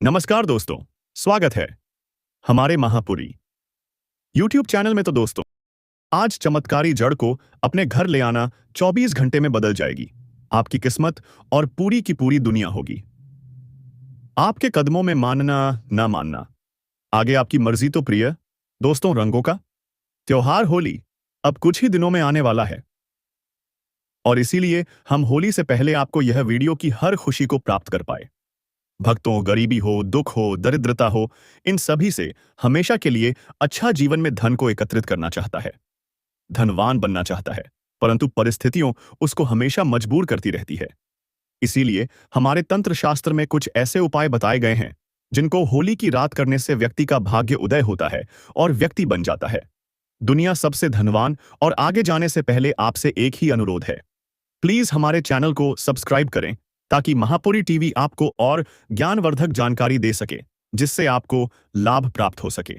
नमस्कार दोस्तों, स्वागत है हमारे महापुरी YouTube चैनल में। तो दोस्तों, आज चमत्कारी जड़ को अपने घर ले आना 24 घंटे में बदल जाएगी आपकी किस्मत और पूरी की पूरी दुनिया होगी आपके कदमों में। मानना ना मानना, आगे आपकी मर्जी। तो प्रिय दोस्तों, रंगों का त्योहार होली अब कुछ ही दिनों में आने वाला है और इसीलिए हम होली से पहले आपको यह वीडियो की हर खुशी को प्राप्त कर पाए। भक्तों, गरीबी हो, दुख हो, दरिद्रता हो, इन सभी से हमेशा के लिए अच्छा जीवन में धन को एकत्रित करना चाहता है, धनवान बनना चाहता है, परंतु परिस्थितियों उसको हमेशा मजबूर करती रहती है। इसीलिए हमारे तंत्र शास्त्र में कुछ ऐसे उपाय बताए गए हैं जिनको होली की रात करने से व्यक्ति का भाग्य उदय होता है और व्यक्ति बन जाता है दुनिया सबसे धनवान। और आगे जाने से पहले आपसे एक ही अनुरोध है, प्लीज हमारे चैनल को सब्सक्राइब करें ताकि महापुरी टीवी आपको और ज्ञानवर्धक जानकारी दे सके जिससे आपको लाभ प्राप्त हो सके।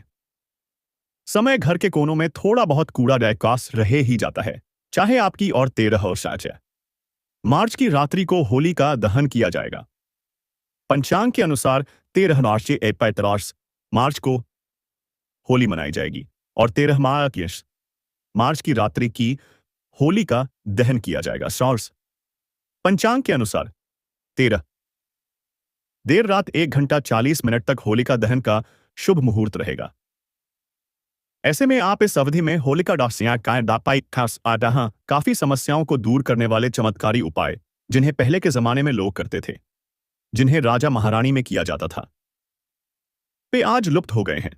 समय घर के कोनों में थोड़ा बहुत कूड़ा डायकास रहे ही जाता है, चाहे आपकी और 13 और 7 मार्च की रात्रि को होली का दहन किया जाएगा। पंचांग के अनुसार 13 मार्च को होली मनाई जाएगी और 13 मार्च की रात्रि की होली का दहन किया जाएगा। सॉर्स पंचांग के अनुसार 13 देर रात 1 घंटा 40 मिनट तक होलिका दहन का शुभ मुहूर्त रहेगा। ऐसे में आप इस अवधि में होलिका काफी समस्याओं को दूर करने वाले चमत्कारी उपाय, जिन्हें पहले के जमाने में लोग करते थे, जिन्हें राजा महारानी में किया जाता था, वे आज लुप्त हो गए हैं।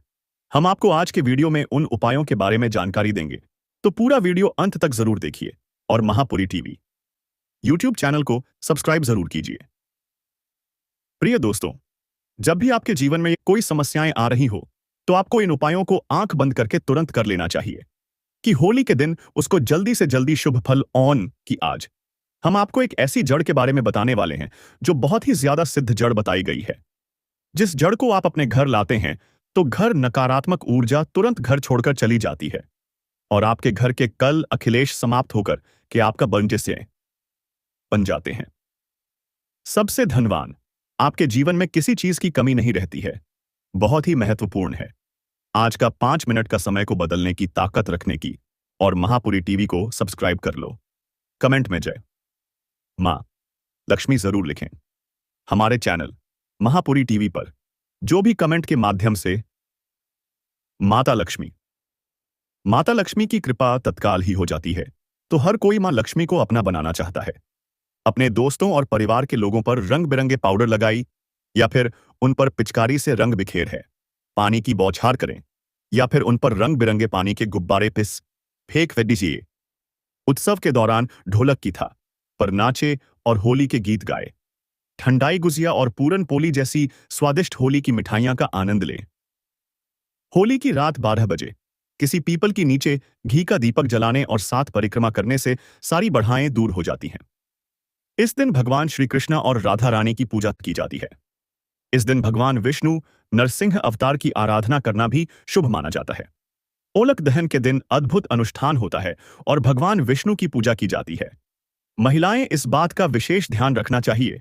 हम आपको आज के वीडियो में उन उपायों के बारे में जानकारी देंगे, तो पूरा वीडियो अंत तक जरूर देखिए और महापुरी टीवी YouTube चैनल को सब्सक्राइब जरूर कीजिए। प्रिय दोस्तों, जब भी आपके जीवन में कोई समस्याएं आ रही हो तो आपको इन उपायों को आंख बंद करके तुरंत कर लेना चाहिए कि होली के दिन उसको जल्दी से जल्दी शुभ फल ऑन की। आज हम आपको एक ऐसी जड़ के बारे में बताने वाले हैं जो बहुत ही ज्यादा सिद्ध जड़ बताई गई है। जिस जड़ को आप अपने घर लाते हैं तो घर नकारात्मक ऊर्जा तुरंत घर छोड़कर चली जाती है और आपके घर के कल अखिलेश समाप्त होकर के आपका बन जाते हैं। सबसे धनवान, आपके जीवन में किसी चीज की कमी नहीं रहती है, बहुत ही महत्वपूर्ण है। आज का 5 मिनट का समय को बदलने की ताकत रखने की, और महापुरी टीवी को सब्सक्राइब कर लो। कमेंट में जय मां लक्ष्मी जरूर लिखें। हमारे चैनल महापुरी टीवी पर जो भी कमेंट के माध्यम से माता लक्ष्मी की कृपा तत्काल ही हो जाती है। तो हर कोई मां लक्ष्मी को अपना बनाना चाहता है। अपने दोस्तों और परिवार के लोगों पर रंग बिरंगे पाउडर लगाई या फिर उन पर पिचकारी से रंग बिखेर है, पानी की बौछार करें या फिर उन पर रंग बिरंगे पानी के गुब्बारे फेंक दीजिए। उत्सव के दौरान ढोलक की था पर नाचे और होली के गीत गाए। ठंडाई गुजिया और पूरन पोली जैसी स्वादिष्ट होली की मिठाइयां का आनंद लें। होली की रात 12 बजे किसी पीपल की नीचे घी का दीपक जलाने और 7 परिक्रमा करने से सारी बढ़ाएं दूर हो जाती हैं। इस दिन भगवान श्री कृष्ण और राधा रानी की पूजा की जाती है। इस दिन भगवान विष्णु नरसिंह अवतार की आराधना करना भी शुभ माना जाता है। ओलक दहन के दिन अद्भुत अनुष्ठान होता है और भगवान विष्णु की पूजा की जाती है। महिलाएं इस बात का विशेष ध्यान रखना चाहिए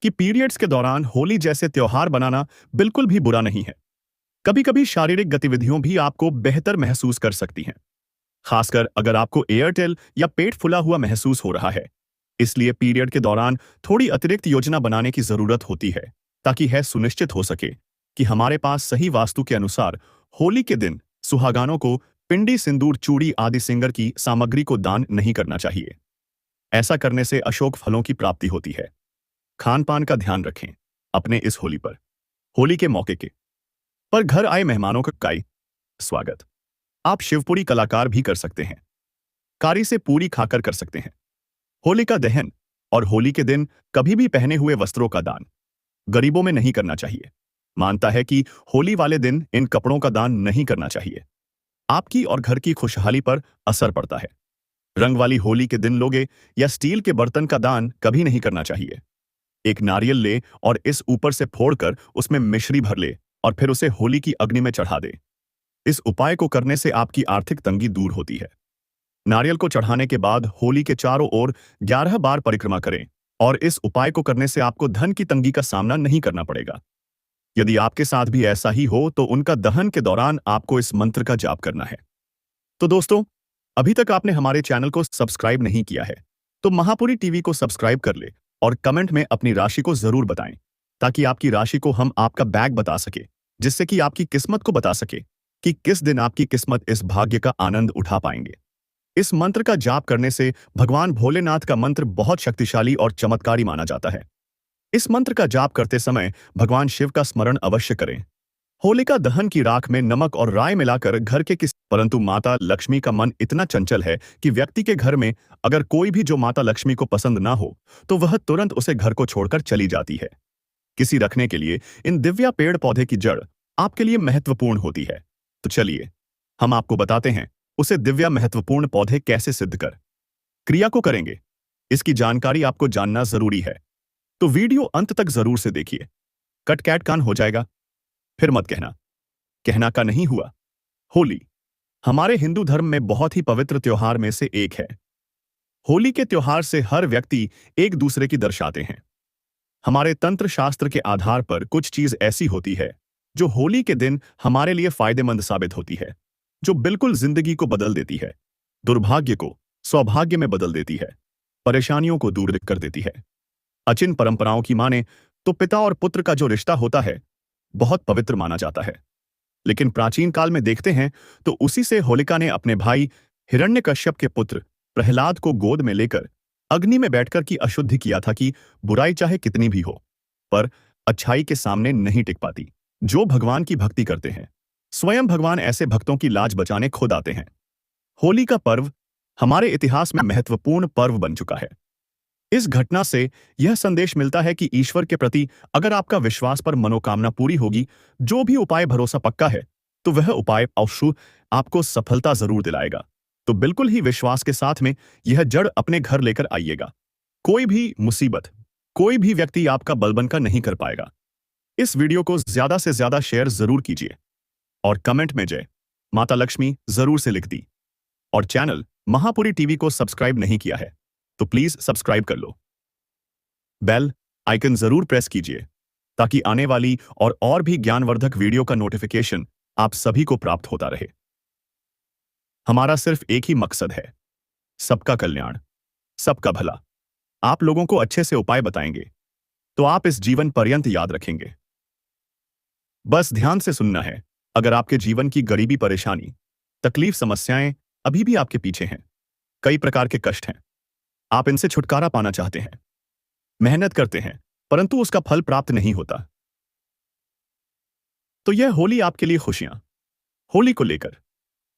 कि पीरियड्स के दौरान होली जैसे त्योहार बनाना बिल्कुल भी बुरा नहीं है। कभी कभी शारीरिक गतिविधियों भी आपको बेहतर महसूस कर सकती हैं, खासकर अगर आपको एयरटेल या पेट फुला हुआ महसूस हो रहा है। इसलिए पीरियड के दौरान थोड़ी अतिरिक्त योजना बनाने की जरूरत होती है ताकि यह सुनिश्चित हो सके कि हमारे पास सही वास्तु के अनुसार होली के दिन सुहागानों को पिंडी, सिंदूर, चूड़ी आदि सिंगर की सामग्री को दान नहीं करना चाहिए। ऐसा करने से अशोक फलों की प्राप्ति होती है। खान पान का ध्यान रखें अपने इस होली के मौके के पर घर आए मेहमानों का स्वागत आप शिवपुरी कलाकार भी कर सकते हैं, कारी से पूरी खाकर कर सकते हैं। होलिका दहन और होली के दिन कभी भी पहने हुए वस्त्रों का दान गरीबों में नहीं करना चाहिए। मानता है कि होली वाले दिन इन कपड़ों का दान नहीं करना चाहिए, आपकी और घर की खुशहाली पर असर पड़ता है। रंग वाली होली के दिन लोगे या स्टील के बर्तन का दान कभी नहीं करना चाहिए। एक नारियल ले और इस ऊपर से फोड़कर उसमें मिश्री भर ले और फिर उसे होली की अग्नि में चढ़ा दे। इस उपाय को करने से आपकी आर्थिक तंगी दूर होती है। नारियल को चढ़ाने के बाद होली के चारों ओर 11 बार परिक्रमा करें और इस उपाय को करने से आपको धन की तंगी का सामना नहीं करना पड़ेगा। यदि आपके साथ भी ऐसा ही हो तो उनका दहन के दौरान आपको इस मंत्र का जाप करना है। तो दोस्तों, अभी तक आपने हमारे चैनल को सब्सक्राइब नहीं किया है तो महापुरी टीवी को सब्सक्राइब कर ले और कमेंट में अपनी राशि को जरूर बताएं, ताकि आपकी राशि को हम आपका बैग बता सके, जिससे कि आपकी किस्मत को बता सके कि किस दिन आपकी किस्मत इस भाग्य का आनंद उठा पाएंगे। इस मंत्र का जाप करने से भगवान भोलेनाथ का मंत्र बहुत शक्तिशाली और चमत्कारी माना जाता है। इस मंत्र का जाप करते समय भगवान शिव का स्मरण अवश्य करें। होलिका दहन की राख में नमक और राय मिलाकर घर के परंतु माता लक्ष्मी का मन इतना चंचल है कि व्यक्ति के घर में अगर कोई भी जो माता लक्ष्मी को पसंद ना हो तो वह तुरंत उसे घर को छोड़कर चली जाती है। किसी रखने के लिए इन दिव्या पेड़ पौधे की जड़ आपके लिए महत्वपूर्ण होती है। तो चलिए हम आपको बताते हैं उसे दिव्या महत्वपूर्ण पौधे कैसे सिद्ध कर क्रिया को करेंगे। इसकी जानकारी आपको जानना जरूरी है, तो वीडियो अंत तक जरूर से देखिए। कट कैट कान हो जाएगा फिर मत कहना, कहना का नहीं हुआ। होली हमारे हिंदू धर्म में बहुत ही पवित्र त्योहार में से एक है। होली के त्योहार से हर व्यक्ति एक दूसरे की दर्शाते हैं। हमारे तंत्र शास्त्र के आधार पर कुछ चीज ऐसी होती है जो होली के दिन हमारे लिए फायदेमंद साबित होती है, जो बिल्कुल जिंदगी को बदल देती है, दुर्भाग्य को सौभाग्य में बदल देती है, परेशानियों को दूर कर देती है। अचिन परंपराओं की माने तो पिता और पुत्र का जो रिश्ता होता है बहुत पवित्र माना जाता है, लेकिन प्राचीन काल में देखते हैं तो उसी से होलिका ने अपने भाई हिरण्यकश्यप के पुत्र प्रहलाद को गोद में लेकर अग्नि में बैठकर की अशुद्धि किया था कि बुराई चाहे कितनी भी हो पर अच्छाई के सामने नहीं टिक पाती। जो भगवान की भक्ति करते हैं स्वयं भगवान ऐसे भक्तों की लाज बचाने खुद आते हैं। होली का पर्व हमारे इतिहास में महत्वपूर्ण पर्व बन चुका है। इस घटना से यह संदेश मिलता है कि ईश्वर के प्रति अगर आपका विश्वास पर मनोकामना पूरी होगी, जो भी उपाय भरोसा पक्का है, तो वह उपाय अवश्य आपको सफलता जरूर दिलाएगा। तो बिल्कुल ही विश्वास के साथ में यह जड़ अपने घर लेकर आइएगा। कोई भी मुसीबत, कोई भी व्यक्ति आपका बल बनकर नहीं कर पाएगा। इस वीडियो को ज्यादा से ज्यादा शेयर जरूर कीजिए और कमेंट में जय माता लक्ष्मी जरूर से लिख दी। और चैनल महापुरी टीवी को सब्सक्राइब नहीं किया है तो प्लीज सब्सक्राइब कर लो। बेल आइकन जरूर प्रेस कीजिए ताकि आने वाली और भी ज्ञानवर्धक वीडियो का नोटिफिकेशन आप सभी को प्राप्त होता रहे। हमारा सिर्फ एक ही मकसद है, सबका कल्याण, सबका भला। आप लोगों को अच्छे से उपाय बताएंगे तो आप इस जीवन पर्यंत याद रखेंगे। बस ध्यान से सुनना है। अगर आपके जीवन की गरीबी, परेशानी, तकलीफ, समस्याएं अभी भी आपके पीछे हैं, कई प्रकार के कष्ट हैं, आप इनसे छुटकारा पाना चाहते हैं, मेहनत करते हैं परंतु उसका फल प्राप्त नहीं होता, तो यह होली आपके लिए खुशियां। होली को लेकर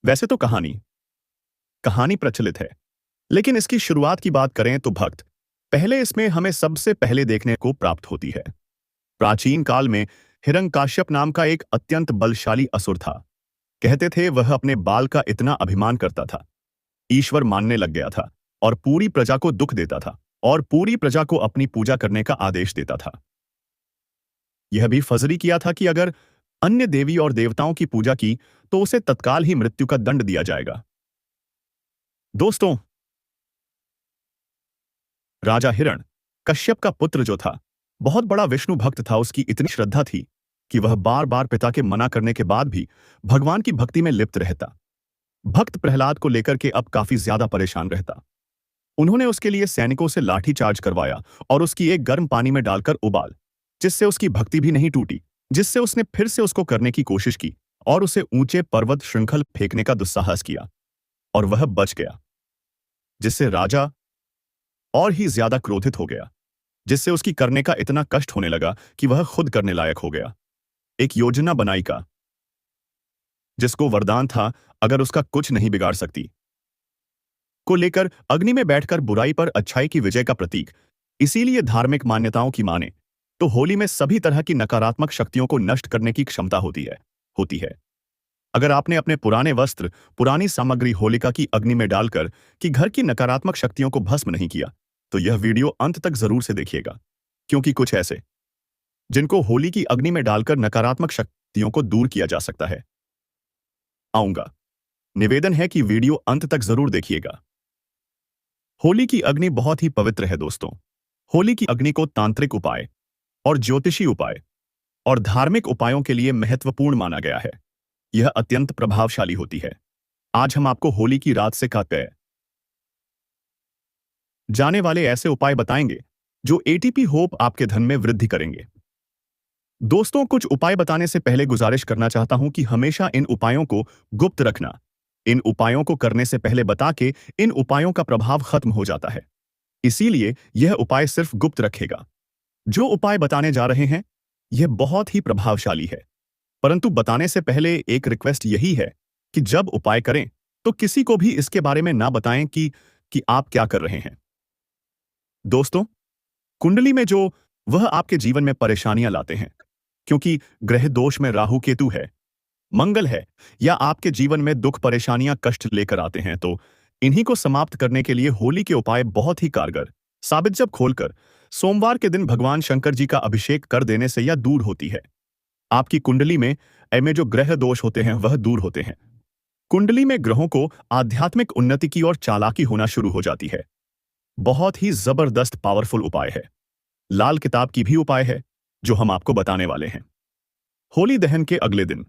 वैसे तो कहानी प्रचलित है, लेकिन इसकी शुरुआत की बात करें तो भक्त पहले इसमें हमें सबसे पहले देखने को प्राप्त होती है। प्राचीन काल में हिरण्यकश्यप नाम का एक अत्यंत बलशाली असुर था। कहते थे वह अपने बाल का इतना अभिमान करता था, ईश्वर मानने लग गया था और पूरी प्रजा को दुख देता था और पूरी प्रजा को अपनी पूजा करने का आदेश देता था। यह भी फर्जी किया था कि अगर अन्य देवी और देवताओं की पूजा की तो उसे तत्काल ही मृत्यु का दंड दिया जाएगा। दोस्तों, राजा हिरण कश्यप का पुत्र जो था बहुत बड़ा विष्णु भक्त था। उसकी इतनी श्रद्धा थी कि वह बार बार पिता के मना करने के बाद भी भगवान की भक्ति में लिप्त रहता। भक्त प्रहलाद को लेकर के अब काफी ज्यादा परेशान रहता। उन्होंने उसके लिए सैनिकों से लाठी चार्ज करवाया और उसकी एक गर्म पानी में डालकर उबाल, जिससे उसकी भक्ति भी नहीं टूटी, जिससे उसने फिर से उसको करने की कोशिश की और उसे ऊंचे पर्वत श्रृंखल फेंकने का दुस्साहस किया और वह बच गया, जिससे राजा और ही ज्यादा क्रोधित हो गया, जिससे उसकी करने का इतना कष्ट होने लगा कि वह खुद करने लायक हो गया। एक योजना बनाई का, जिसको वरदान था अगर उसका कुछ नहीं बिगाड़ सकती, को लेकर अग्नि में बैठकर बुराई पर अच्छाई की विजय का प्रतीक। इसीलिए धार्मिक मान्यताओं की माने तो होली में सभी तरह की नकारात्मक शक्तियों को नष्ट करने की क्षमता होती है। अगर आपने अपने पुराने वस्त्र, पुरानी सामग्री होलिका की अग्नि में डालकर कि घर की नकारात्मक शक्तियों को भस्म नहीं किया तो यह वीडियो अंत तक जरूर से देखिएगा, क्योंकि कुछ ऐसे जिनको होली की अग्नि में डालकर नकारात्मक शक्तियों को दूर किया जा सकता है। आऊंगा, निवेदन है कि वीडियो अंत तक जरूर देखिएगा। होली की अग्नि बहुत ही पवित्र है दोस्तों। होली की अग्नि को तांत्रिक उपाय और ज्योतिषी उपाय और धार्मिक उपायों के लिए महत्वपूर्ण माना गया है। यह अत्यंत प्रभावशाली होती है। आज हम आपको होली की रात से कहते हैं जाने वाले ऐसे उपाय बताएंगे जो एटीपी होप आपके धन में वृद्धि करेंगे। दोस्तों, कुछ उपाय बताने से पहले गुजारिश करना चाहता हूं कि हमेशा इन उपायों को गुप्त रखना। इन उपायों को करने से पहले बता के इन उपायों का प्रभाव खत्म हो जाता है। इसीलिए यह उपाय सिर्फ गुप्त रखेगा। जो उपाय बताने जा रहे हैं यह बहुत ही प्रभावशाली है, परंतु बताने से पहले एक रिक्वेस्ट यही है कि जब उपाय करें तो किसी को भी इसके बारे में ना बताएं कि आप क्या कर रहे हैं। दोस्तों, कुंडली में जो वह आपके जीवन में परेशानियां लाते हैं, क्योंकि ग्रह दोष में राहु केतु है, मंगल है, या आपके जीवन में दुख परेशानियां कष्ट लेकर आते हैं, तो इन्हीं को समाप्त करने के लिए होली के उपाय बहुत ही कारगर साबित जब खोलकर सोमवार के दिन भगवान शंकर जी का अभिषेक कर देने से यह दूर होती है। आपकी कुंडली में जो ग्रह दोष होते हैं वह दूर होते हैं। कुंडली में ग्रहों को आध्यात्मिक उन्नति की ओर चालाकी होना शुरू हो जाती है। बहुत ही जबरदस्त पावरफुल उपाय है। लाल किताब की भी उपाय है जो हम आपको बताने वाले हैं। होली दहन के अगले दिन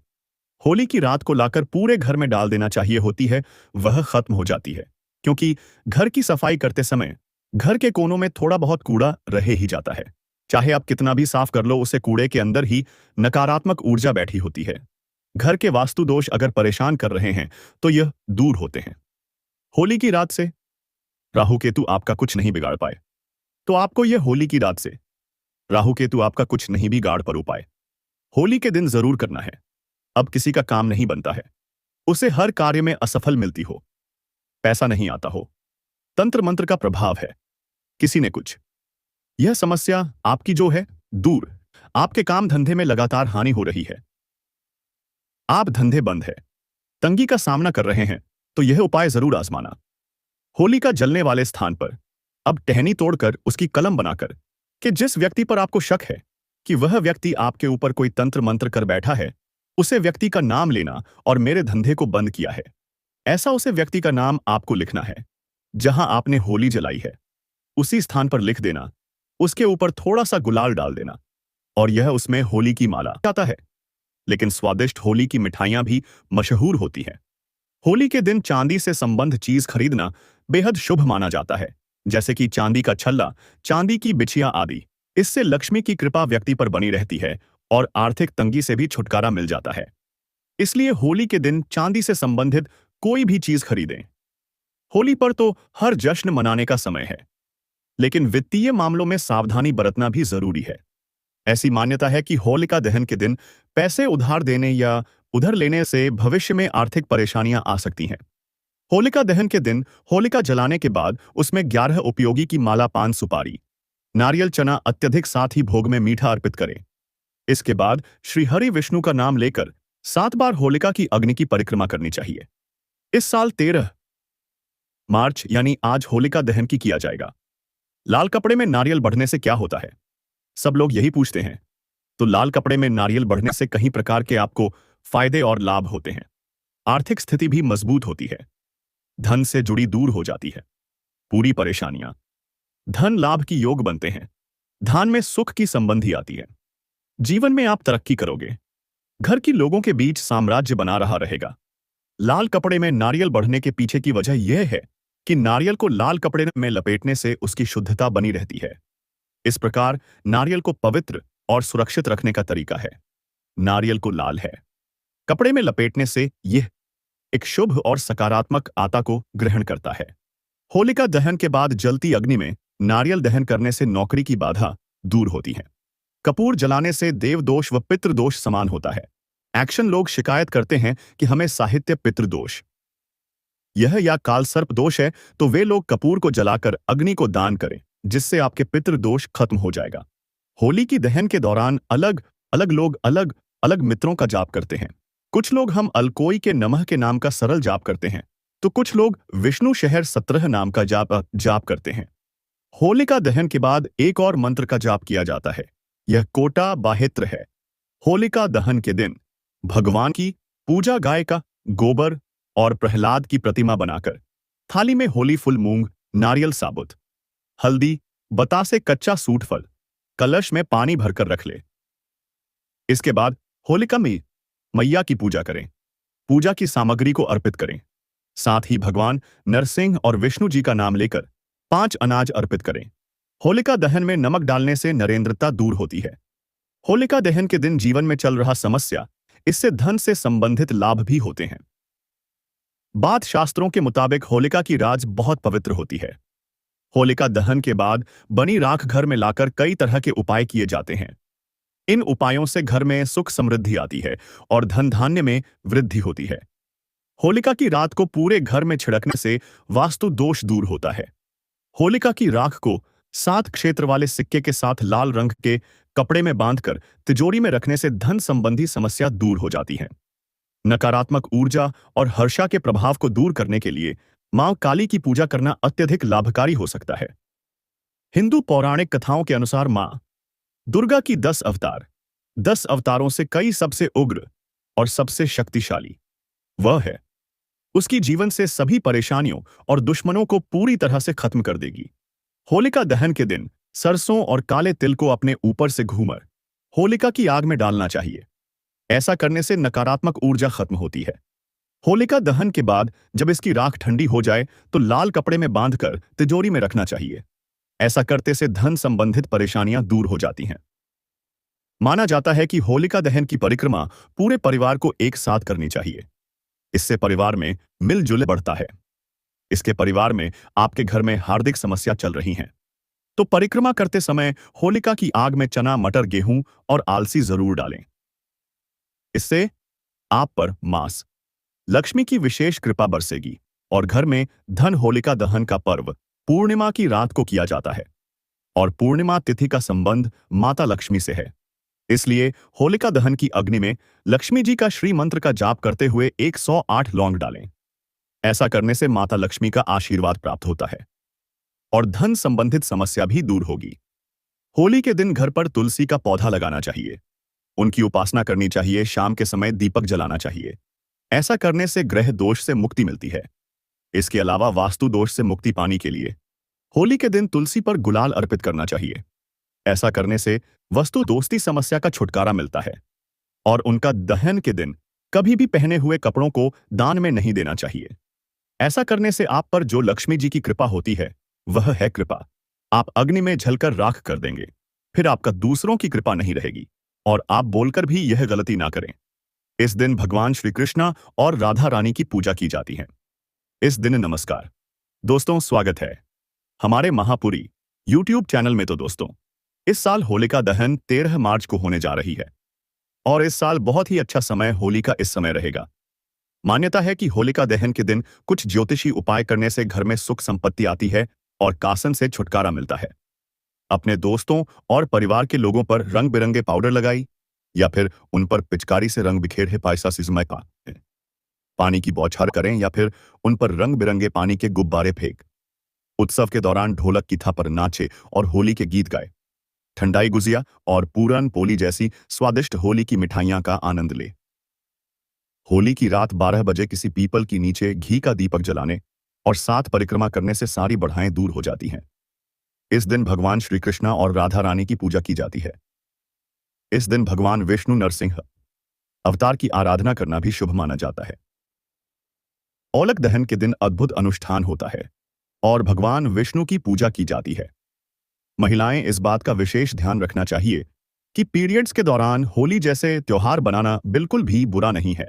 होली की रात को लाकर पूरे घर में डाल देना चाहिए होती है, वह खत्म हो जाती है, क्योंकि घर की सफाई करते समय घर के कोनों में थोड़ा बहुत कूड़ा रहे ही जाता है। चाहे आप कितना भी साफ कर लो, उसे कूड़े के अंदर ही नकारात्मक ऊर्जा बैठी होती है। घर के वास्तु दोष अगर परेशान कर रहे हैं तो यह दूर होते हैं। होली की रात से राहु केतु आपका कुछ नहीं बिगाड़ पाए, तो आपको यह होली की रात से राहु केतु आपका कुछ नहीं भी गाड़ पर उपाय होली के दिन जरूर करना है। अब किसी का काम नहीं बनता है, उसे हर कार्य में असफल मिलती हो, पैसा नहीं आता हो, तंत्र मंत्र का प्रभाव है, किसी ने कुछ यह समस्या आपकी जो है दूर, आपके काम धंधे में लगातार हानि हो रही है, आप धंधे बंद है, तंगी का सामना कर रहे हैं, तो यह उपाय जरूर आजमाना। होली का जलने वाले स्थान पर अब टहनी तोड़कर उसकी कलम बनाकर कि जिस व्यक्ति पर आपको शक है कि वह व्यक्ति आपके ऊपर कोई तंत्र मंत्र कर बैठा है, उसे व्यक्ति का नाम लेना और मेरे धंधे को बंद किया है, ऐसा उसे व्यक्ति का नाम आपको लिखना है। जहां आपने होली जलाई है उसी स्थान पर लिख देना, उसके ऊपर थोड़ा सा गुलाल डाल देना और यह उसमें होली की माला आता है। लेकिन स्वादिष्ट होली की मिठाइयां भी मशहूर होती हैं। होली के दिन चांदी से संबंध चीज खरीदना बेहद शुभ माना जाता है, जैसे कि चांदी का छल्ला, चांदी की बिछिया आदि। इससे लक्ष्मी की कृपा व्यक्ति पर बनी रहती है और आर्थिक तंगी से भी छुटकारा मिल जाता है। इसलिए होली के दिन चांदी से संबंधित कोई भी चीज खरीदें। होली पर तो हर जश्न मनाने का समय है, लेकिन वित्तीय मामलों में सावधानी बरतना भी जरूरी है। ऐसी मान्यता है कि होलिका दहन के दिन पैसे उधार देने या उधर लेने से भविष्य में आर्थिक परेशानियां आ सकती हैं। होलिका दहन के दिन होलिका जलाने के बाद उसमें 11 उपयोगी की माला, पान, सुपारी, नारियल, चना अत्यधिक साथ ही भोग में मीठा अर्पित करें। इसके बाद श्री हरि विष्णु का नाम लेकर 7 बार होलिका की अग्नि की परिक्रमा करनी चाहिए। इस साल 13 मार्च यानी आज होलिका दहन की किया जाएगा। लाल कपड़े में नारियल बढ़ने से क्या होता है, सब लोग यही पूछते हैं। तो लाल कपड़े में नारियल बढ़ने से कई प्रकार के आपको फायदे और लाभ होते हैं। आर्थिक स्थिति भी मजबूत होती है, धन से जुड़ी दूर हो जाती है पूरी परेशानियां, धन लाभ की योग बनते हैं, धान में सुख की संबंधी आती है, जीवन में आप तरक्की करोगे, घर की लोगों के बीच साम्राज्य बना रहा रहेगा। लाल कपड़े में नारियल बढ़ने के पीछे की वजह यह है कि नारियल को लाल कपड़े में लपेटने से उसकी शुद्धता बनी रहती है। इस प्रकार नारियल को पवित्र और सुरक्षित रखने का तरीका है। नारियल को लाल है कपड़े में लपेटने से यह एक शुभ और सकारात्मक आत्मा को ग्रहण करता है। होलिका दहन के बाद जलती अग्नि में नारियल दहन करने से नौकरी की बाधा दूर होती है। कपूर जलाने से देवदोष व पितृदोष समान होता है। एक्शन लोग शिकायत करते हैं कि हमें साहित्य पितृदोष यह या कालसर्प दोष है, तो वे लोग कपूर को जलाकर अग्नि को दान करें, जिससे आपके पितृदोष खत्म हो जाएगा। होली की दहन के दौरान अलग अलग लोग अलग अलग मित्रों का जाप करते हैं। कुछ लोग हम अलकोई के नमः के नाम का सरल जाप करते हैं, तो कुछ लोग विष्णु शहर 17 नाम का जाप करते हैं। होलिका दहन के बाद एक और मंत्र का जाप किया जाता है, यह कोटा बाहित्र है। होलिका दहन के दिन भगवान की पूजा गाय का गोबर और प्रहलाद की प्रतिमा बनाकर थाली में होली फुल, मूंग, नारियल साबुत, हल्दी, बतासे, कच्चा सूट फल, कलश में पानी भरकर रख ले। इसके बाद होलिका में मैया की पूजा करें। पूजा की सामग्री को अर्पित करें। साथ ही भगवान नरसिंह और विष्णु जी का नाम लेकर 5 अनाज अर्पित करें। होलिका दहन में नमक डालने से नरेंद्रता दूर होती है। होलिका दहन के दिन जीवन में चल रहा समस्या, इससे धन से संबंधित लाभ भी होते हैं। बात शास्त्रों के मुताबिक होलिका की रात बहुत पवित्र होती है। होलिका दहन के बाद बनी राख घर में लाकर कई तरह के उपाय किए जाते हैं। इन उपायों से घर में सुख समृद्धि आती है और धन धान्य में वृद्धि होती है। होलिका की रात को पूरे घर में छिड़कने से वास्तु दोष दूर होता है। होलिका की राख को 7 क्षेत्र वाले सिक्के के साथ लाल रंग के कपड़े में बांधकर तिजोरी में रखने से धन संबंधी समस्या दूर हो जाती है। नकारात्मक ऊर्जा और हर्षा के प्रभाव को दूर करने के लिए मां काली की पूजा करना अत्यधिक लाभकारी हो सकता है। हिंदू पौराणिक कथाओं के अनुसार मां दुर्गा की 10 अवतार, 10 अवतारों से कई सबसे उग्र और सबसे शक्तिशाली वह है। उसकी जीवन से सभी परेशानियों और दुश्मनों को पूरी तरह से खत्म कर देगी। होलिका दहन के दिन सरसों और काले तिल को अपने ऊपर से घूमर होलिका की आग में डालना चाहिए। ऐसा करने से नकारात्मक ऊर्जा खत्म होती है। होलिका दहन के बाद जब इसकी राख ठंडी हो जाए तो लाल कपड़े में बांधकर तिजोरी में रखना चाहिए। ऐसा करते से धन संबंधित परेशानियां दूर हो जाती हैं। माना जाता है कि होलिका दहन की परिक्रमा पूरे परिवार को एक साथ करनी चाहिए। इससे परिवार में मिलजुल बढ़ता है। इसके परिवार में आपके घर में हार्दिक समस्या चल रही हैं, तो परिक्रमा करते समय होलिका की आग में चना, मटर, गेहूं और आलसी जरूर डालें। इससे आप पर मास लक्ष्मी की विशेष कृपा बरसेगी और घर में धन। होलिका दहन का पर्व पूर्णिमा की रात को किया जाता है और पूर्णिमा तिथि का संबंध माता लक्ष्मी से है। इसलिए होलिका दहन की अग्नि में लक्ष्मी जी का श्री मंत्र का जाप करते हुए 108 लौंग डालें। ऐसा करने से माता लक्ष्मी का आशीर्वाद प्राप्त होता है और धन संबंधित समस्या भी दूर होगी। होली के दिन घर पर तुलसी का पौधा लगाना चाहिए। उनकी उपासना करनी चाहिए। शाम के समय दीपक जलाना चाहिए। ऐसा करने से ग्रह दोष से मुक्ति मिलती है। इसके अलावा वास्तु दोष से मुक्ति पाने के लिए होली के दिन तुलसी पर गुलाल अर्पित करना चाहिए। ऐसा करने से वस्तु दोस्ती समस्या का छुटकारा मिलता है। और उनका दहन के दिन कभी भी पहने हुए कपड़ों को दान में नहीं देना चाहिए। ऐसा करने से आप पर जो लक्ष्मी जी की कृपा होती है वह है कृपा। आप अग्नि में जलकर राख कर देंगे, फिर आपका दूसरों की कृपा नहीं रहेगी और आप बोलकर भी यह गलती ना करें। इस दिन भगवान श्री कृष्ण और राधा रानी की पूजा की जाती है। इस दिन नमस्कार दोस्तों, स्वागत है हमारे महापुरी YouTube चैनल में। तो दोस्तों, इस साल होलिका दहन 13 मार्च को होने जा रही है और इस साल बहुत ही अच्छा समय होली का इस समय रहेगा। मान्यता है कि होलिका दहन के दिन कुछ ज्योतिषी उपाय करने से घर में सुख संपत्ति आती है और कासन से छुटकारा मिलता है। अपने दोस्तों और परिवार के लोगों पर रंग बिरंगे पाउडर लगाई या फिर उन पर पिचकारी से रंग बिखेर है पैसा सिजमय का पानी की बौछार करें या फिर उन पर रंग बिरंगे पानी के गुब्बारे फेंक। उत्सव के दौरान ढोलक की था पर नाचे और होली के गीत गाए। ठंडाई गुजिया और पूरन पोली जैसी स्वादिष्ट होली की मिठाइयां का आनंद ले। होली की रात 12 बजे किसी पीपल की नीचे घी का दीपक जलाने और 7 परिक्रमा करने से सारी बढ़ाएं दूर हो जाती हैं। इस दिन भगवान श्री कृष्ण और राधा रानी की पूजा की जाती है। इस दिन भगवान विष्णु नरसिंह अवतार की आराधना करना भी शुभ माना जाता है। होलिका दहन के दिन अद्भुत अनुष्ठान होता है और भगवान विष्णु की पूजा की जाती है। महिलाएं इस बात का विशेष ध्यान रखना चाहिए कि पीरियड्स के दौरान होली जैसे त्योहार बनाना बिल्कुल भी बुरा नहीं है।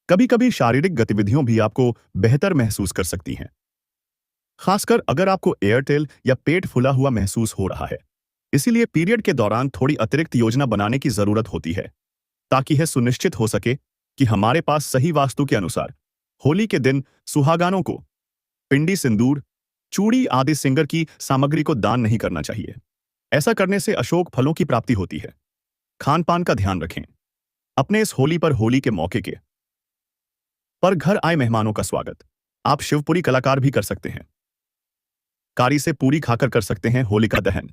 कभी कभी शारीरिक गतिविधियों भी आपको बेहतर महसूस कर सकती हैं, खासकर अगर आपको एयरटेल या पेट फूला हुआ महसूस हो रहा है। इसीलिए पीरियड के दौरान थोड़ी अतिरिक्त योजना बनाने की जरूरत होती है ताकि यह सुनिश्चित हो सके कि हमारे पास सही वास्तु के अनुसार होली के दिन सुहागानों को पिंडी, सिंदूर, चूड़ी आदि सिंगर की सामग्री को दान नहीं करना चाहिए। ऐसा करने से अशोक फलों की प्राप्ति होती है। खान पान का ध्यान रखें। अपने इस होली पर होली के मौके के पर घर आए मेहमानों का स्वागत आप शिवपुरी कलाकार भी कर सकते हैं। कारी से पूरी खाकर कर सकते हैं होलिका दहन।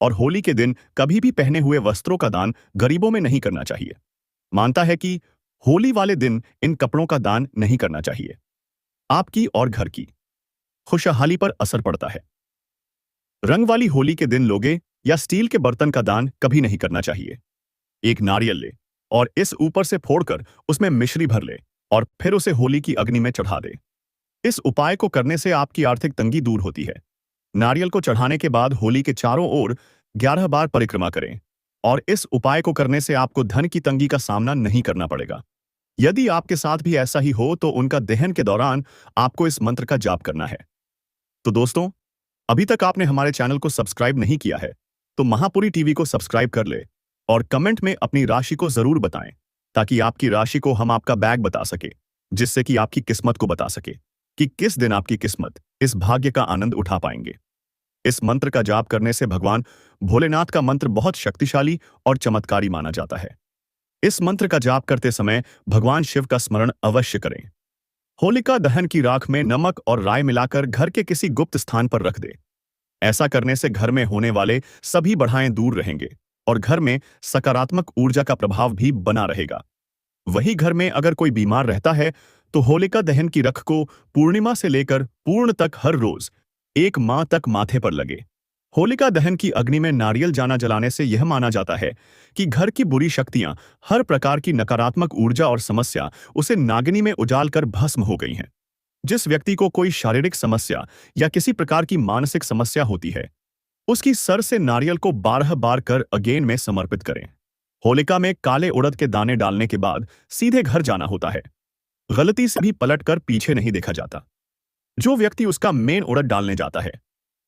और होली के दिन कभी भी पहने हुए वस्त्रों का दान गरीबों में नहीं करना चाहिए। मानता है कि होली वाले दिन इन कपड़ों का दान नहीं करना चाहिए। आपकी और घर की खुशहाली पर असर पड़ता है। रंग वाली होली के दिन लोगे या स्टील के बर्तन का दान कभी नहीं करना चाहिए। एक नारियल ले और इस ऊपर से फोड़कर उसमें मिश्री भर ले और फिर उसे होली की अग्नि में चढ़ा दे। इस उपाय को करने से आपकी आर्थिक तंगी दूर होती है। नारियल को चढ़ाने के बाद होली के चारों ओर 11 बार परिक्रमा करें और इस उपाय को करने से आपको धन की तंगी का सामना नहीं करना पड़ेगा। यदि आपके साथ भी ऐसा ही हो तो उनका दहन के दौरान आपको इस मंत्र का जाप करना है। तो दोस्तों, अभी तक आपने हमारे चैनल को सब्सक्राइब नहीं किया है तो महापुरी टीवी को सब्सक्राइब कर ले और कमेंट में अपनी राशि को जरूर बताएं ताकि आपकी राशि को हम आपका बैग बता सके, जिससे कि आपकी किस्मत को बता सके कि किस दिन आपकी किस्मत इस भाग्य का आनंद उठा पाएंगे। इस मंत्र का जाप करने से भगवान भोलेनाथ का मंत्र बहुत शक्तिशाली और चमत्कारी माना जाता है। इस मंत्र का जाप करते समय भगवान शिव का स्मरण अवश्य करें। होलिका दहन की राख में नमक और राई मिलाकर घर के किसी गुप्त स्थान पर रख दे। ऐसा करने से घर में होने वाले सभी बाधाएं दूर रहेंगे और घर में सकारात्मक ऊर्जा का प्रभाव भी बना रहेगा। वही घर में अगर कोई बीमार रहता है तो होलिका दहन की रख को पूर्णिमा से लेकर पूर्ण तक हर रोज 1 माह तक माथे पर लगे। होलिका दहन की अग्नि में नारियल जाना जलाने से यह माना जाता है कि घर की बुरी शक्तियां, हर प्रकार की नकारात्मक ऊर्जा और समस्या उसे नागिनी में उजाल कर भस्म हो गई हैं। जिस व्यक्ति को कोई शारीरिक समस्या या किसी प्रकार की मानसिक समस्या होती है, उसकी सर से नारियल को 12 बार कर अगेन में समर्पित करें। होलिका में काले उड़द के दाने डालने के बाद सीधे घर जाना होता है। गलती से भी पलट कर पीछे नहीं देखा जाता। जो व्यक्ति उसका मेन उड़द डालने जाता है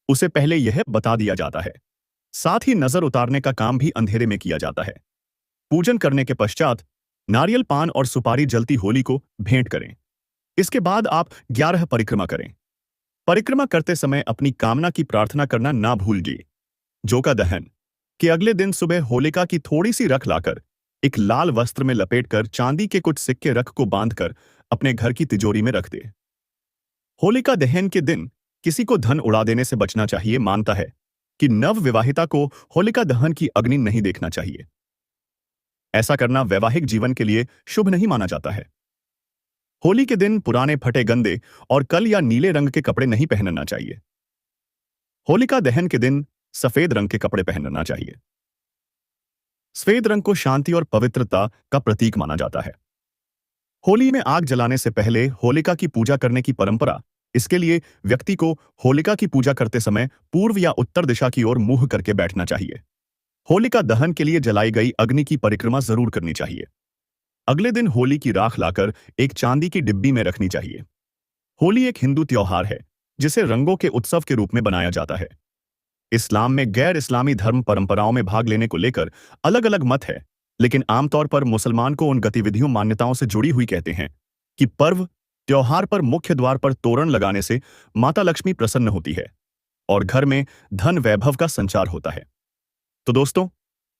उसे पहले यह बता दिया जाता है। साथ ही नजर उतारने का काम भी अंधेरे में किया जाता है। पूजन करने के पश्चात नारियल, पान और सुपारी जलती होली को भेंट करें। इसके बाद आप 11 परिक्रमा करें। परिक्रमा करते समय अपनी कामना की प्रार्थना करना ना भूलिए। जोका दहन के अगले दिन सुबह होलिका की थोड़ी सी रख लाकर एक लाल वस्त्र में लपेटकर चांदी के कुछ सिक्के रख को बांधकर अपने घर की तिजोरी में रख दे। होलिका दहन के दिन किसी को धन उड़ा देने से बचना चाहिए। मानता है कि नव विवाहिता को होलिका दहन की अग्नि नहीं देखना चाहिए। ऐसा करना वैवाहिक जीवन के लिए शुभ नहीं माना जाता है। होली के दिन पुराने, फटे, गंदे और कल या नीले रंग के कपड़े नहीं पहनना चाहिए। होलिका दहन के दिन सफेद रंग के कपड़े पहनना चाहिए। सफेद रंग को शांति और पवित्रता का प्रतीक माना जाता है। होली में आग जलाने से पहले होलिका की पूजा करने की परंपरा। इसके लिए व्यक्ति को होलिका की पूजा करते समय पूर्व या उत्तर दिशा की ओर मुंह करके बैठना चाहिए। होलिका दहन के लिए जलाई गई अग्नि की परिक्रमा जरूर करनी चाहिए। अगले दिन होली की राख लाकर एक चांदी की डिब्बी में रखनी चाहिए। होली एक हिंदू त्योहार है जिसे रंगों के उत्सव के रूप में बनाया जाता है। इस्लाम में गैर इस्लामी धर्म परंपराओं में भाग लेने को लेकर अलग अलग मत है, लेकिन आमतौर पर मुसलमान को उन गतिविधियों, मान्यताओं से जुड़ी हुई कहते हैं कि पर्व त्योहार पर मुख्य द्वार पर तोरण लगाने से माता लक्ष्मी प्रसन्न होती है और घर में धन वैभव का संचार होता है। तो दोस्तों,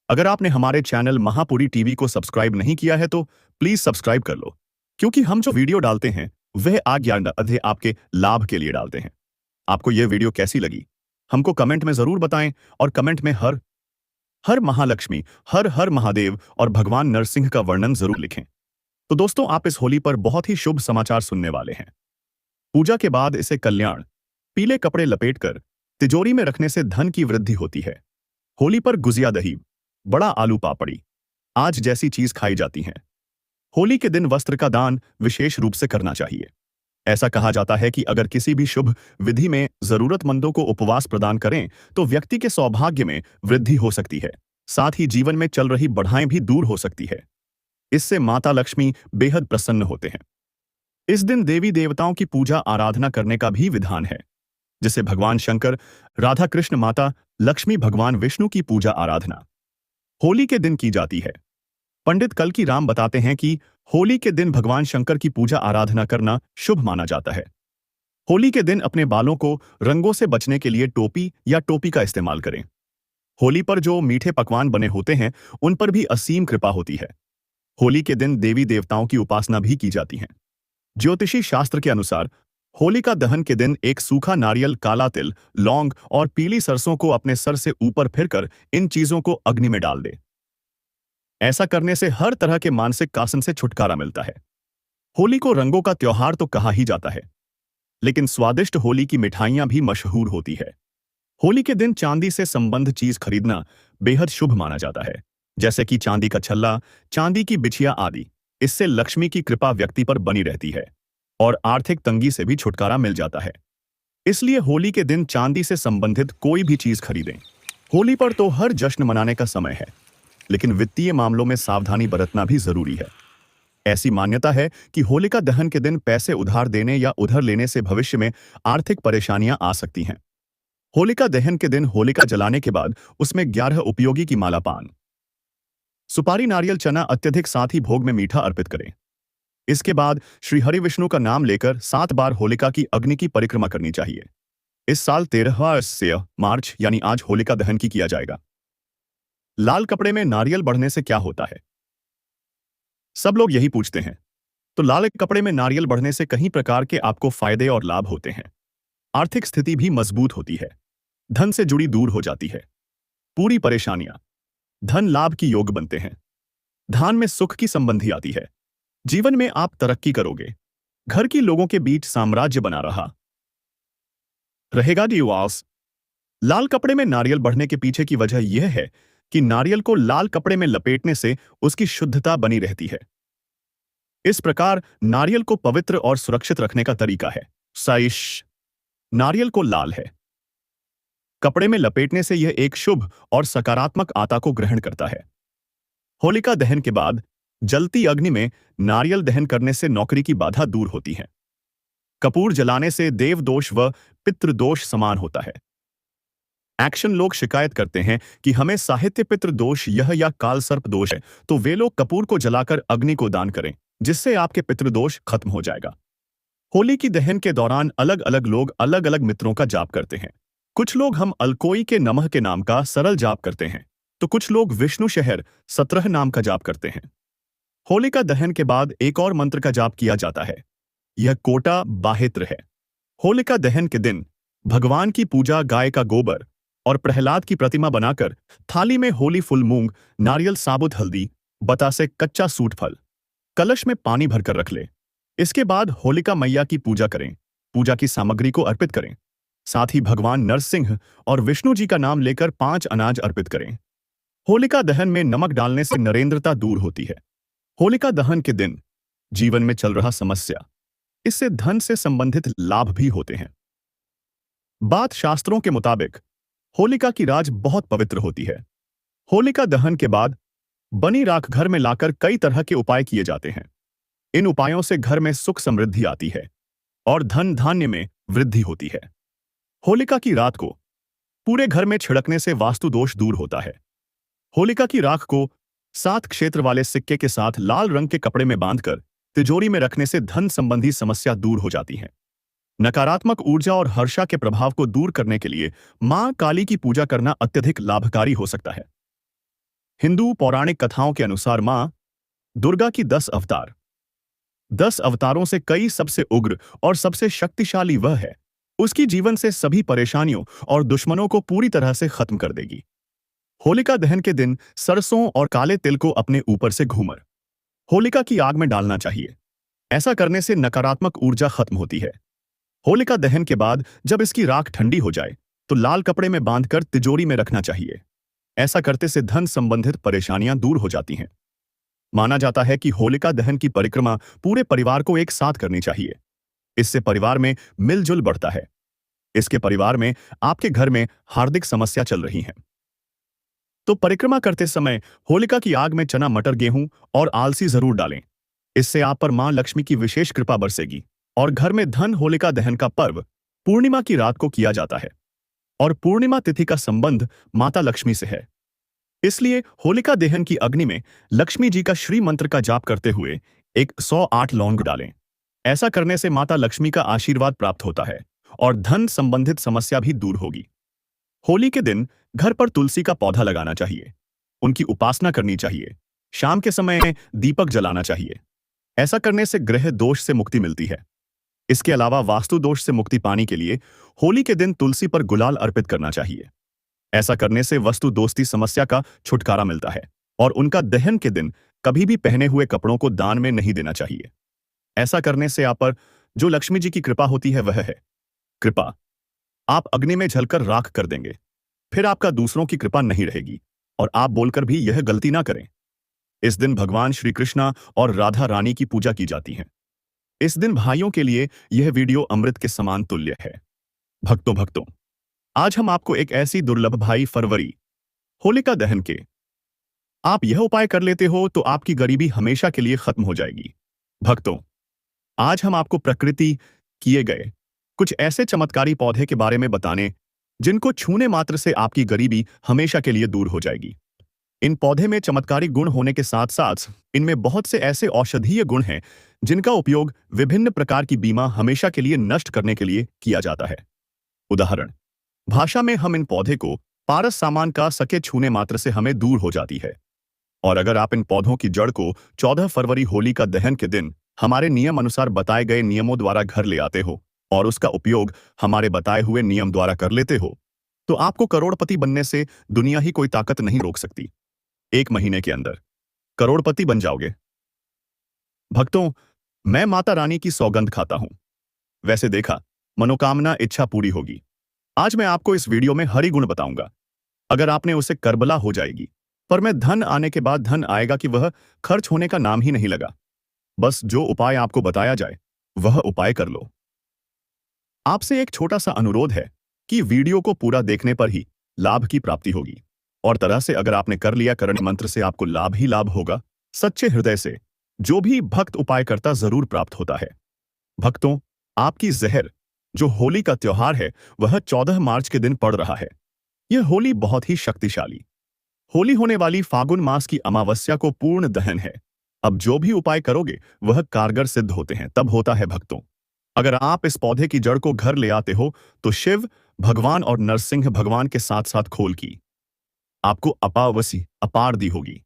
अगर आपने हमारे चैनल महापुरी टीवी को सब्सक्राइब नहीं किया है तो प्लीज सब्सक्राइब कर लो, क्योंकि हम जो वीडियो डालते हैं वह आज्ञा आपके लाभ के लिए डालते हैं। आपको यह वीडियो कैसी लगी हमको कमेंट में जरूर बताएं और कमेंट में हर हर महालक्ष्मी, हर हर महादेव और भगवान नरसिंह का वर्णन जरूर लिखें। तो दोस्तों, आप इस होली पर बहुत ही शुभ समाचार सुनने वाले हैं। पूजा के बाद इसे कल्याण पीले कपड़े लपेटकर तिजोरी में रखने से धन की वृद्धि होती है। होली पर गुजिया, दही, बड़ा आलू पापड़ी आज जैसी चीज खाई जाती हैं। होली के दिन वस्त्र का दान विशेष रूप से करना चाहिए। ऐसा कहा जाता है कि अगर किसी भी शुभ विधि में जरूरतमंदों को उपवास प्रदान करें तो व्यक्ति के सौभाग्य में वृद्धि हो सकती है, साथ ही जीवन में चल रही बाधाएं भी दूर हो सकती है। इससे माता लक्ष्मी बेहद प्रसन्न होते हैं। इस दिन देवी देवताओं की पूजा आराधना करने का भी विधान है, जिसे भगवान शंकर, राधा कृष्ण, माता लक्ष्मी, भगवान विष्णु की पूजा आराधना होली के दिन की जाती है। पंडित कल्की राम बताते हैं कि होली के दिन भगवान शंकर की पूजा आराधना करना शुभ माना जाता है। होली के दिन अपने बालों को रंगों से बचने के लिए टोपी या टोपी का इस्तेमाल करें। होली पर जो मीठे पकवान बने होते हैं उन पर भी असीम कृपा होती है। होली के दिन देवी देवताओं की उपासना भी की जाती है। ज्योतिषी शास्त्र के अनुसार होलिका दहन के दिन एक सूखा नारियल, काला तिल, लौंग और पीली सरसों को अपने सर से ऊपर फिरकर इन चीजों को अग्नि में डाल दे। ऐसा करने से हर तरह के मानसिक कासन से छुटकारा मिलता है। होली को रंगों का त्योहार तो कहा ही जाता है, लेकिन स्वादिष्ट होली की मिठाइयां भी मशहूर होती है। होली के दिन चांदी से संबंध चीज खरीदना बेहद शुभ माना जाता है। जैसे कि चांदी का छल्ला, चांदी की बिछिया आदि। इससे लक्ष्मी की कृपा व्यक्ति पर बनी रहती है और आर्थिक तंगी से भी छुटकारा मिल जाता है। इसलिए होली के दिन चांदी से संबंधित कोई भी चीज खरीदें। होली पर तो हर जश्न मनाने का समय है, लेकिन वित्तीय मामलों में सावधानी बरतना भी जरूरी है। ऐसी मान्यता है कि होलिका दहन के दिन पैसे उधार देने या उधार लेने से भविष्य में आर्थिक परेशानियां आ सकती हैं। होलिका दहन के दिन होलिका जलाने के बाद उसमें 11 उपयोगी की माला, पान, सुपारी, नारियल, चना अत्यधिक, साथ ही भोग में मीठा अर्पित करें। इसके बाद श्री हरि विष्णु का नाम लेकर 7 बार होलिका की अग्नि की परिक्रमा करनी चाहिए। इस साल 13 से मार्च यानी आज होलिका दहन की किया जाएगा। लाल कपड़े में नारियल बढ़ने से क्या होता है? सब लोग यही पूछते हैं। तो लाल कपड़े में नारियल बढ़ने से कई प्रकार के आपको फायदे और लाभ होते हैं। आर्थिक स्थिति भी मजबूत होती है, धन से जुड़ी दूर हो जाती है पूरी परेशानियां, धन लाभ की योग बनते हैं, धान में सुख की संबंधी आती है, जीवन में आप तरक्की करोगे, घर की लोगों के बीच साम्राज्य बना रहा रहेगा। युवास, लाल कपड़े में नारियल बढ़ने के पीछे की वजह यह है कि नारियल को लाल कपड़े में लपेटने से उसकी शुद्धता बनी रहती है। इस प्रकार नारियल को पवित्र और सुरक्षित रखने का तरीका है। साइश, नारियल को लाल है कपड़े में लपेटने से यह एक शुभ और सकारात्मक आत्मा को ग्रहण करता है। होलिका दहन के बाद जलती अग्नि में नारियल दहन करने से नौकरी की बाधा दूर होती है। कपूर जलाने से देव दोष व पितृदोष समान होता है। एक्शन लोग शिकायत करते हैं कि हमें साहित्य पितृदोष यह या काल सर्प दोष है, तो वे लोग कपूर को जलाकर अग्नि को दान करें, जिससे आपके पितृदोष खत्म हो जाएगा। होली की दहन के दौरान अलग अलग लोग अलग अलग मित्रों का जाप करते हैं। कुछ लोग हम अलकोई के नमः के नाम का सरल जाप करते हैं, तो कुछ लोग विष्णु शहर 17 नाम का जाप करते हैं। होलिका दहन के बाद एक और मंत्र का जाप किया जाता है। यह कोटा बाहित्र है। होलिका दहन के दिन भगवान की पूजा गाय का गोबर और प्रहलाद की प्रतिमा बनाकर थाली में होली फुल मूंग, नारियल, साबुत हल्दी, बतासे, कच्चा सूट फल, कलश में पानी भरकर रख ले। इसके बाद होलिका मैया की पूजा करें, पूजा की सामग्री को अर्पित करें। साथ ही भगवान नरसिंह और विष्णु जी का नाम लेकर 5 अनाज अर्पित करें। होलिका दहन में नमक डालने से नरेंद्रता दूर होती है। होलिका दहन के दिन जीवन में चल रहा समस्या, इससे धन से संबंधित लाभ भी होते हैं। बात शास्त्रों के मुताबिक होलिका की राज बहुत पवित्र होती है। होलिका दहन के बाद बनी राख घर में लाकर कई तरह के उपाय किए जाते हैं। इन उपायों से घर में सुख समृद्धि आती है और धन धान्य में वृद्धि होती है। होलिका की रात को पूरे घर में छिड़कने से वास्तु दोष दूर होता है। होलिका की राख को 7 क्षेत्र वाले सिक्के के साथ लाल रंग के कपड़े में बांधकर तिजोरी में रखने से धन संबंधी समस्या दूर हो जाती है। नकारात्मक ऊर्जा और हर्षा के प्रभाव को दूर करने के लिए मां काली की पूजा करना अत्यधिक लाभकारी हो सकता है। हिंदू पौराणिक कथाओं के अनुसार मां दुर्गा की 10 अवतार, 10 अवतारों से कई सबसे उग्र और सबसे शक्तिशाली वह है। उसकी जीवन से सभी परेशानियों और दुश्मनों को पूरी तरह से खत्म कर देगी। होलिका दहन के दिन सरसों और काले तिल को अपने ऊपर से घूमर होलिका की आग में डालना चाहिए। ऐसा करने से नकारात्मक ऊर्जा खत्म होती है। होलिका दहन के बाद जब इसकी राख ठंडी हो जाए तो लाल कपड़े में बांधकर तिजोरी में रखना चाहिए। ऐसा करते से धन संबंधित परेशानियां दूर हो जाती हैं। माना जाता है कि होलिका दहन की परिक्रमा पूरे परिवार को एक साथ करनी चाहिए। इससे परिवार में मिलजुल बढ़ता है। इसके परिवार में आपके घर में हार्दिक समस्या चल रही है तो परिक्रमा करते समय होलिका की आग में चना, मटर, गेहूं और आलसी जरूर डालें। इससे आप पर मां लक्ष्मी की विशेष कृपा बरसेगी और घर में धन। होलिका दहन का पर्व पूर्णिमा की रात को किया जाता है और पूर्णिमा तिथि का संबंध माता लक्ष्मी से है। इसलिए होलिका दहन की अग्नि में लक्ष्मी जी का श्री मंत्र का जाप करते हुए एक 108 लौंग डालें। ऐसा करने से माता लक्ष्मी का आशीर्वाद प्राप्त होता है और धन संबंधित समस्या भी दूर होगी। होली के दिन घर पर तुलसी का पौधा लगाना चाहिए, उनकी उपासना करनी चाहिए। शाम के समय दीपक जलाना चाहिए। ऐसा करने से ग्रह दोष से मुक्ति मिलती है। इसके अलावा वास्तु दोष से मुक्ति पाने के लिए होली के दिन तुलसी पर गुलाल अर्पित करना चाहिए। ऐसा करने से वस्तु दोस्ती समस्या का छुटकारा मिलता है और उनका दहन के दिन कभी भी पहने हुए कपड़ों को दान में नहीं देना चाहिए। ऐसा करने से आप पर जो लक्ष्मी जी की कृपा होती है वह है कृपा। आप अग्नि में जलकर राख कर देंगे, फिर आपका दूसरों की कृपा नहीं रहेगी। और आप बोलकर भी यह गलती ना करें। इस दिन भगवान श्री कृष्णा और राधा रानी की पूजा की जाती है। इस दिन भाइयों के लिए यह वीडियो अमृत के समान तुल्य है। भक्तों भक्तों, आज हम आपको एक ऐसी दुर्लभ भाई फरवरी होलिका दहन के आप यह उपाय कर लेते हो तो आपकी गरीबी हमेशा के लिए खत्म हो जाएगी। भक्तों, आज हम आपको प्रकृति किए गए कुछ ऐसे चमत्कारी पौधे के बारे में बताने जिनको छूने मात्र से आपकी गरीबी हमेशा के लिए दूर हो जाएगी। इन पौधे में चमत्कारी गुण होने के साथ साथ इनमें बहुत से ऐसे औषधीय गुण हैं जिनका उपयोग विभिन्न प्रकार की बीमा हमेशा के लिए नष्ट करने के लिए किया जाता है। उदाहरण भाषा में हम इन पौधे को पारस सामान का सके छूने मात्र से हमें दूर हो जाती है। और अगर आप इन पौधों की जड़ को 14 फरवरी होली का दहन के दिन हमारे नियम अनुसार बताए गए नियमों द्वारा घर ले आते हो और उसका उपयोग हमारे बताए हुए नियम द्वारा कर लेते हो तो आपको करोड़पति बनने से दुनिया ही कोई ताकत नहीं रोक सकती। 1 महीने के अंदर करोड़पति बन जाओगे। भक्तों, मैं माता रानी की सौगंध खाता हूं। वैसे देखा, मनोकामना इच्छा पूरी होगी। आज मैं आपको इस वीडियो में हरि गुण बताऊंगा। अगर आपने उसे करबला हो जाएगी। पर मैं धन आने के बाद धन आएगा कि वह खर्च होने का नाम ही नहीं लगा। बस जो उपाय आपको बताया जाए वह उपाय कर लो। आपसे एक छोटा सा अनुरोध है कि वीडियो को पूरा देखने पर ही लाभ की प्राप्ति होगी। और तरह से अगर आपने कर लिया करण मंत्र से आपको लाभ ही लाभ होगा। सच्चे हृदय से जो भी भक्त उपाय करता जरूर प्राप्त होता है। भक्तों, आपकी जहर जो होली का त्योहार है वह 14 मार्च के दिन पड़ रहा है। यह होली बहुत ही शक्तिशाली होली होने वाली फागुन मास की अमावस्या को पूर्ण दहन है। अब जो भी उपाय करोगे वह कारगर सिद्ध होते हैं तब होता है। भक्तों, अगर आप इस पौधे की जड़ को घर ले आते हो तो शिव भगवान और नरसिंह भगवान के साथ साथ खोल की आपको अपावसी अपार दी होगी।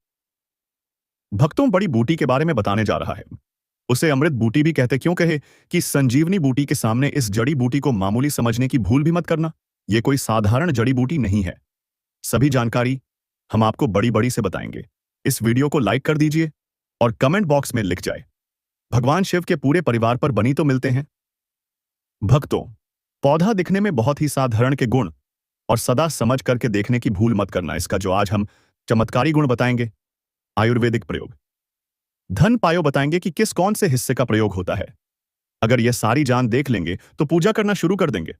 भक्तों, बड़ी बूटी के बारे में बताने जा रहा है। उसे अमृत बूटी भी कहते क्यों कहे कि संजीवनी बूटी के सामने इस जड़ी बूटी को मामूली समझने की भूल भी मत करना। यह कोई साधारण जड़ी बूटी नहीं है। सभी जानकारी हम आपको बड़ी बड़ी से बताएंगे। इस वीडियो को लाइक कर दीजिए और कमेंट बॉक्स में लिख जाए भगवान शिव के पूरे परिवार पर बनी तो मिलते हैं। भक्तों, पौधा दिखने में बहुत ही साधारण के गुण और सदा समझ करके देखने की भूल मत करना। इसका जो आज हम चमत्कारी गुण बताएंगे, आयुर्वेदिक प्रयोग, धन पायो बताएंगे कि किस कौन से हिस्से का प्रयोग होता है। अगर यह सारी जान देख लेंगे तो पूजा करना शुरू कर देंगे।